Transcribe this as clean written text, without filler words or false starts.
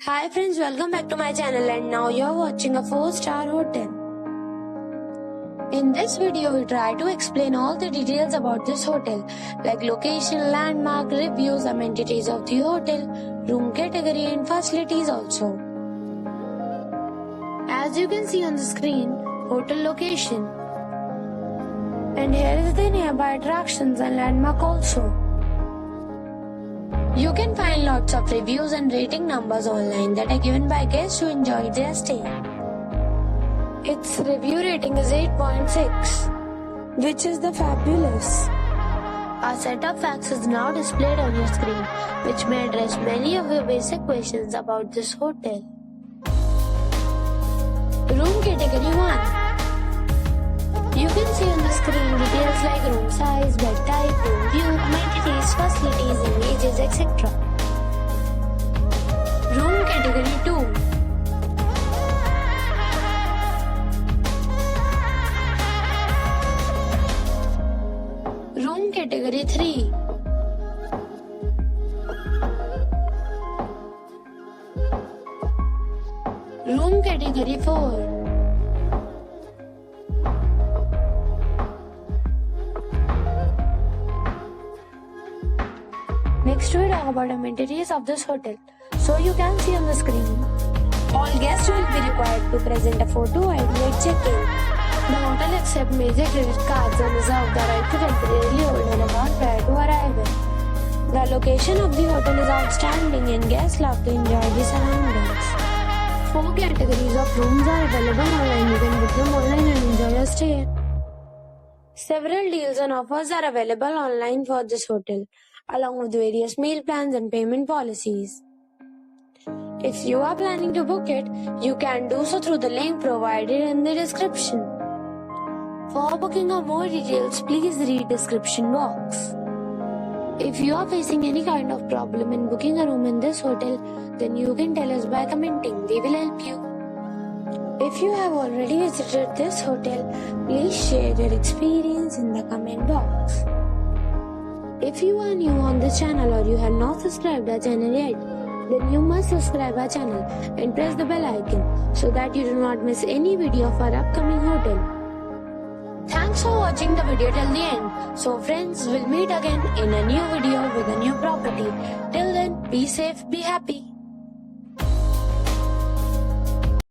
Hi friends, welcome back to my channel and now you're watching a 4-star hotel. In this video, we try to explain all the details about this hotel like location, landmark, reviews, amenities of the hotel, room category and facilities also. As you can see on the screen, hotel location. And here is the nearby attractions and landmark also. You can find lots of reviews and rating numbers online that are given by guests who enjoyed their stay. Its review rating is 8.6, which is the fabulous. Our set of facts is now displayed on your screen, which may address many of your basic questions about this hotel. Room category 1. You can see on the screen details like room size, bed type, room view, amenities, facilities, images, etc. Room category 2. Room category 3. Room category 4. Next we talk about amenities of this hotel. So you can see on the screen, all guests will be required to present a photo ID at check-in. The hotel accepts major credit cards and reserves the right to temporarily hold an amount prior to arrival. The location of the hotel is outstanding and guests love to enjoy the surroundings. 4 categories of rooms are available online. You can book them online and enjoy your stay. Several deals and offers are available online for this hotel, along with various meal plans and payment policies. If you are planning to book it, you can do so through the link provided in the description. For booking or more details, please read description box. If you are facing any kind of problem in booking a room in this hotel, then you can tell us by commenting. We will help you. If you have already visited this hotel, please share your experience in the comment box. If you are new on this channel or you have not subscribed our channel yet, then you must subscribe our channel and press the bell icon so that you do not miss any video of our upcoming hotel. Thanks for watching the video till the end. So friends, we'll meet again in a new video with a new property. Till then, be safe, be happy.